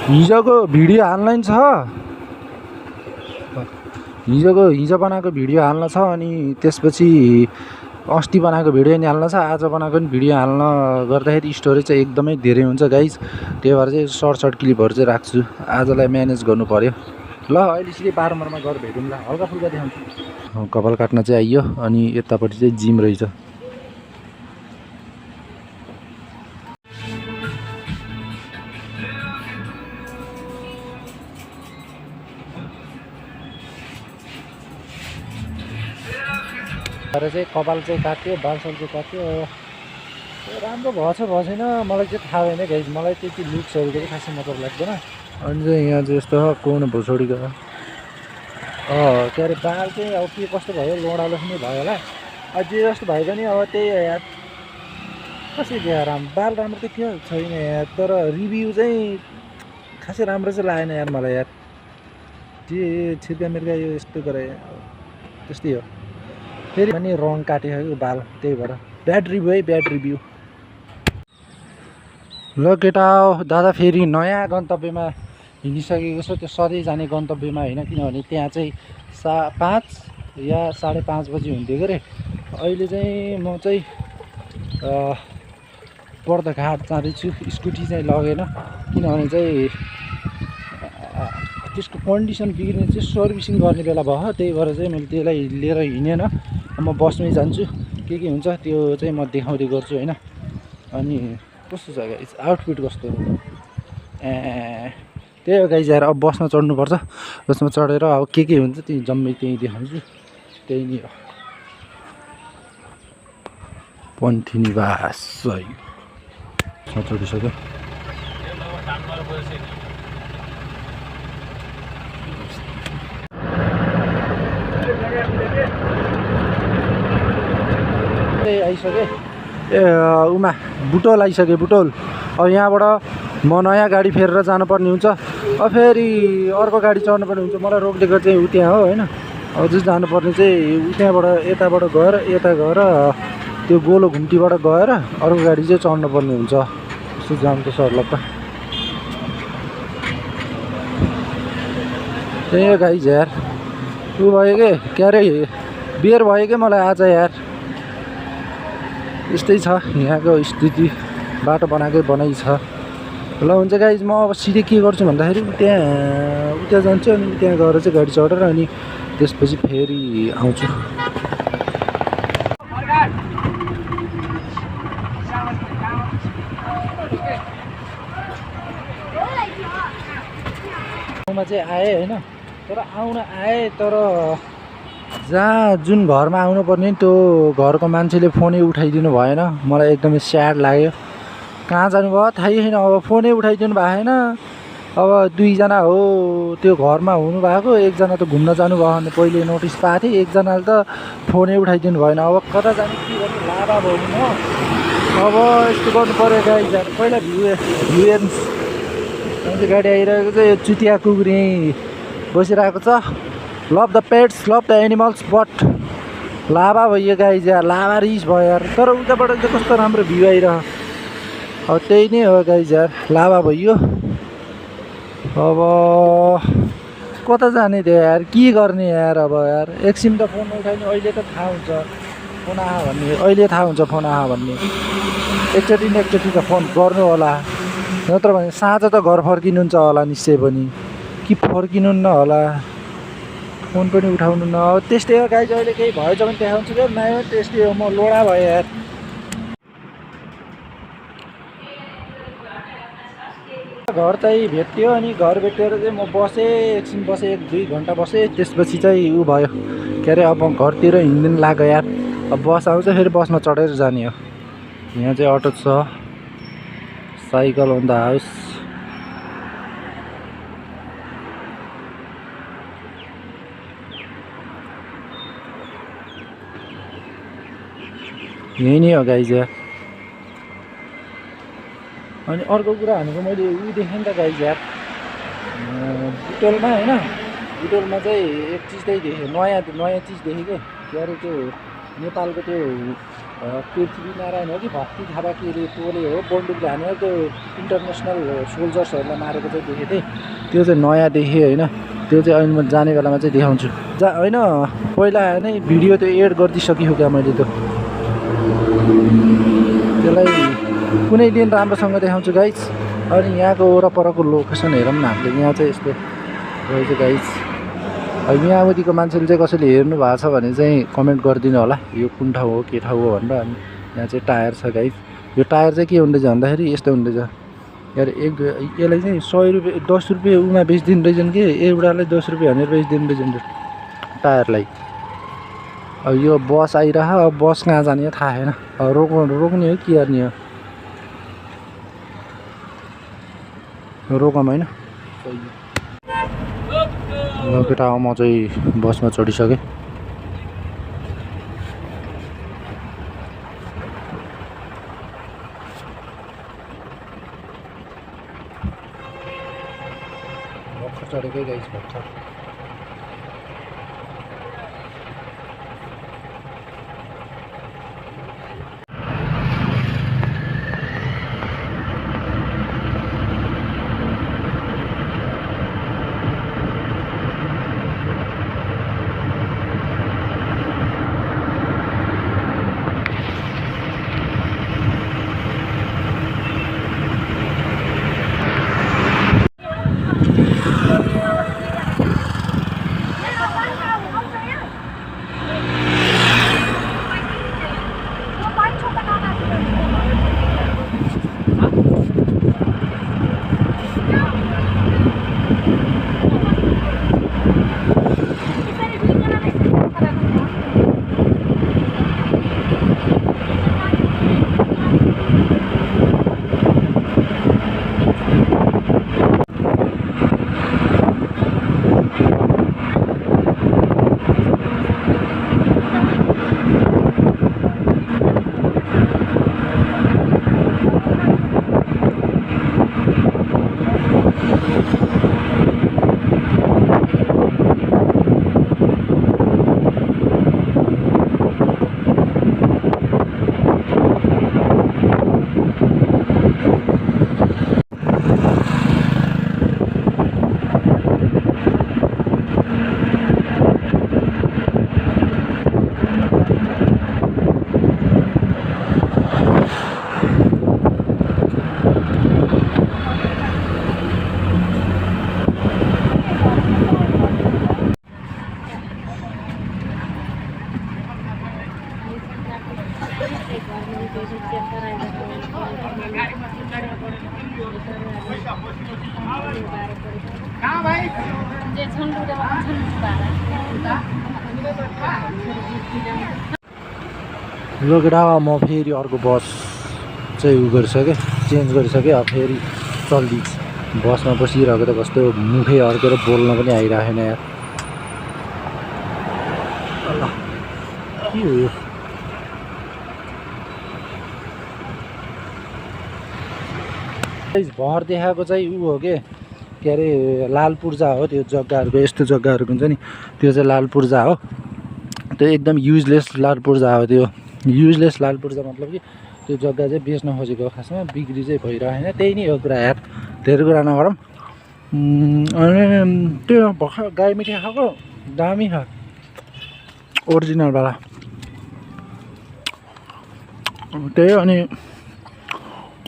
हिजोको भिडियो हाल्नै छ, हिजो बनाएको भिडियो हाल्न छ, अनि त्यसपछि अस्ति बनाएको भिडियो नि हाल्न छ, आज बनाएको नि भिडियो हाल्न गर्दाखेरि स्टोरेज चाहिँ एकदमै धेरै हुन्छ गाइज। त्यही भएर चाहिँ सर्ट क्लिपहरू चाहिँ राख्छु, आजलाई म्यानेज गर्नु पर्यो। ल अहिले सिधै 12 नम्बरमा गएर भेटौँला, हल्का फुल्का देखाउँछु। कपाल काट्न चाहिँ आइयो, अनि यतापट्टि चाहिँ जिम रहेछ। तर चाहिँ कपाल चाहिँ काट्यो, बालसाल चाहिँ काट्यो, राम्रो भएछ भएन मलाई चाहिँ थाहा भएन गाइज। मलाई त्यति लुक्सहरू चाहिँ खासै मतलब लाग्दैन। अनि चाहिँ यहाँ चाहिँ यस्तो कोन भोसडीको के अरे बाल चाहिँ अब के कस्तो भयो, लोडालो पनि भयो होला। जे जस्तो भयो पनि अब त्यही यार कसरी थियो बाल राम्रो त थियो छैन यार, तर रिभ्यू चाहिँ खासै राम्रो चाहिँ लागेन यार मलाई यार। जे छिर्का मिर्का यो यस्तो गरे त्यस्तै हो। फेरि पनि रङ काटेको बाल, त्यही भएर ब्याड रिभ्यू है, ब्याड रिभ्यू। ल केटा दादा फेरि नयाँ गन्तव्यमा हिँडिसकेको छ, त्यो सधैँ जाने गन्तव्यमा होइन, किनभने त्यहाँ चाहिँ 5 या 5:30 बजी हुन्थ्यो के अरे। अहिले चाहिँ म चाहिँ बर्दघाट जाँदैछु। स्कुटी चाहिँ लगेन, किनभने चाहिँ त्यसको कन्डिसन बिग्रिने चाहिँ सर्भिसिङ गर्ने बेला भयो, त्यही भएर चाहिँ मैले त्यसलाई लिएर हिँडेन। म बसमै जान्छु, के हुन्छ त्यो चाहिँ म देखाउँदै गर्छु होइन। अनि कस्तो छ गाइज, आउटफिट कस्तो त्यही हो गाइज यार। अब बसमा चढ्नुपर्छ, बसमा चढेर अब के हुन्छ त्यो जम्मै त्यहीँ देखाउँछु, त्यही नै हो। पन्थी निवास चढिसक्यो। आइसक्यो ए उमा बुटोल आइसक्यो, बुटोल। अब यहाँबाट म नयाँ गाडी फेरेर जानुपर्ने हुन्छ, अब फेरि अर्को गाडी चढ्नुपर्ने हुन्छ। मलाई रोकिदिएको चाहिँ उ त्यहाँ हो होइन, अब चाहिँ जानुपर्ने चाहिँ त्यहाँबाट यताबाट गएर यता गएर त्यो गोलो घुम्टीबाट गएर अर्को गाडी चाहिँ चढ्नुपर्ने हुन्छ। यसो जाम त सर्लक्क त्यही हो गाइज यार। उ भयो के अरे बियर भयो क्या मलाई आज यार। यस्तै छ यहाँको स्थिति, बाटो बनाएकै बनाइ छ। ल हुन्छ गाइज, म अब सिधै के गर्छु भन्दाखेरि उता जान्छु, अनि त्यहाँ गएर चाहिँ गाडी चढेर अनि त्यसपछि फेरि आउँछु। ठाउँमा चाहिँ आएँ होइन, तर आएँ तर जुन घरमा आउनुपर्ने त्यो घरको मान्छेले फोनै उठाइदिनु भएन। मलाई एकदमै स्याड लाग्यो। कहाँ जानुभयो थाहै छैन, अब फोनै उठाइदिनु भएन। अब 2 जना हो त्यो घरमा हुनुभएको, 1 जना त घुम्न जानुभयो भने पहिले नोटिस पाएको थिएँ, 1 जनाले त फोनै उठाइदिनु भएन। अब कता जाने के गर्ने लाभा भयो नि हो। अब यस्तो गर्नु पऱ्यो गाइज यार। पहिला भ्यू हेर्नु, गाडी आइरहेको चाहिँ यो चुतिया कुकुर यहीँ बसिरहेको छ। Love the pets, love the animals, but लाभा भयो गाइज यार, लाभा रिच भयो यार। तर उताबाट चाहिँ कस्तो राम्रो भ्यू आइरह। अब त्यही नै हो गाइज यार, लाभा भयो। अब कता जाने थियो यार, के गर्ने यार। अब यार एकछिन त फोन उठाउने, अहिले त थाहा हुन्छ फोन आयो भन्ने, अहिले थाहा हुन्छ फोन आयो भन्ने। एकचोटि त फोन गर्नु होला, नत्र भने साँझ त घर फर्किनुहुन्छ होला निश्चय पनि, कि फर्किनुहुन्न होला, फोन पनि उठाउनु न। अब त्यस्तै हो गाइज, अहिले केही भएछ भने देखाउँछु क्या, नयाँ त्यस्तै हो। म लोडा भयो यार। घर चाहिँ भेट्यो, अनि घर भेटेर चाहिँ म बसेँ, एकछिन बसेँ, 1-2 घन्टा बसेँ। त्यसपछि चाहिँ उ भयो के अरे, अब घरतिर हिँड्नु लाग्यो यार। अब बस आउँछ, फेरि बसमा चढेर जाने हो। यहाँ चाहिँ अटो छ, साइकल अन द हाउस। यही नै हो गाइज यार। अनि अर्को कुरा भनेको मैले उयो देखेँ नि त गाइज यार, बुटोलमा होइन, बुटोलमा चाहिँ एक चिज चाहिँ देखेँ, नयाँ चिज देखेँ क्या। के अरे त्यो नेपालको त्यो पृथ्वीनारायण हो कि भक्ति थापा के अरे टोले हो बन्दुकले हानेर त्यो इन्टरनेसनल सोल्जर्सहरूलाई मारेको चाहिँ देखेको थिएँ। त्यो चाहिँ नयाँ देखेँ होइन। त्यो चाहिँ अहिले म जाने बेलामा चाहिँ देखाउँछु होइन। पहिला नै भिडियो त्यो एड गरिदिइसकेको क्या मैले त। त्यसलाई कुनै दिन राम्रोसँग देखाउँछु गाइज। अनि यहाँको वरपरको लोकेसन हेरौँ न हामीले। यहाँ चाहिँ यस्तो रहेछ गाइज। मियाबुदीको मान्छेले चाहिँ कसैले हेर्नु भएको छ भने चाहिँ कमेन्ट गरिदिनु होला यो कुन ठाउँ हो के ठाउँ हो भनेर। अनि यहाँ चाहिँ टायर छ गाइज। यो टायर चाहिँ के हुँदैछ भन्दाखेरि यस्तो हुँदैछ यार। यसलाई चाहिँ 100 रुपियाँ 10 रुपियाँ उमा बेचिदिनु रहेछन् कि एउटालाई 10 रुपियाँ भनेर बेचिदिनु रहेछन् टायरलाई। अब यो बस आइरह। अब बस कहाँ जाने हो थाहा छैन। अब रोक्ने हो के गर्ने हो रोकौँ होइन। केटा म चाहिँ बसमा चढिसकेँ। भर्खर चढेकै गाइस भर्खर। लोकेटा म फेरि अर्को बस चाहिँ उ गरिसकेँ चेन्ज गरिसकेँ। अब फेरि चल्दैछ बसमा बसिरहेको त कस्तो मुखै अड्केर बोल्न पनि आइरहेन यार। के हो यो भर देखाएको चाहिँ ऊ हो के अरे लाल पूर्जा हो। त्यो जग्गाहरूको यस्तो जग्गाहरूको हुन्छ नि त्यो चाहिँ लाल पूर्जा हो। त्यो एकदम युजलेस लाल पूर्जा हो। त्यो युजलेस लाल पूर्जा मतलब कि त्यो जग्गा चाहिँ बेच्न खोजेको खासमा बिक्री चाहिँ भइरहेन। त्यही नै हो कुरा यार। धेरै कुरा नगरौँ। अनि त्यो भर्खर गाई मिठाई खाएको दामी छ ओरिजिनलवाला। त्यही हो। अनि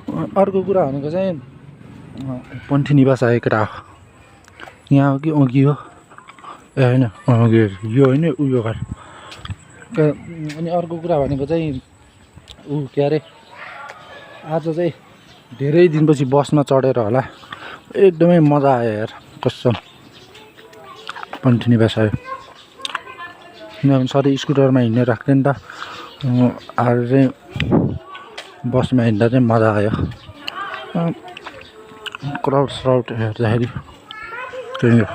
अर्को कुरा भनेको चाहिँ पन्थी निवास आएको केटा हो। यहाँ हो कि अघि हो ए होइन अघि यो होइन उयो घर। अनि अर्को कुरा भनेको चाहिँ ऊ के अरे आज चाहिँ धेरै दिनपछि बसमा चढेर होला एकदमै मजा आयो यार कसम। पन्थी निवास आयो किनभने सधैँ स्कुटरमा हिँड्ने राख्थेँ नि त। आज चाहिँ बसमा हिँड्दा चाहिँ मजा आयो। क्राउड स्राउड हेर्दाखेरि त्यही हो।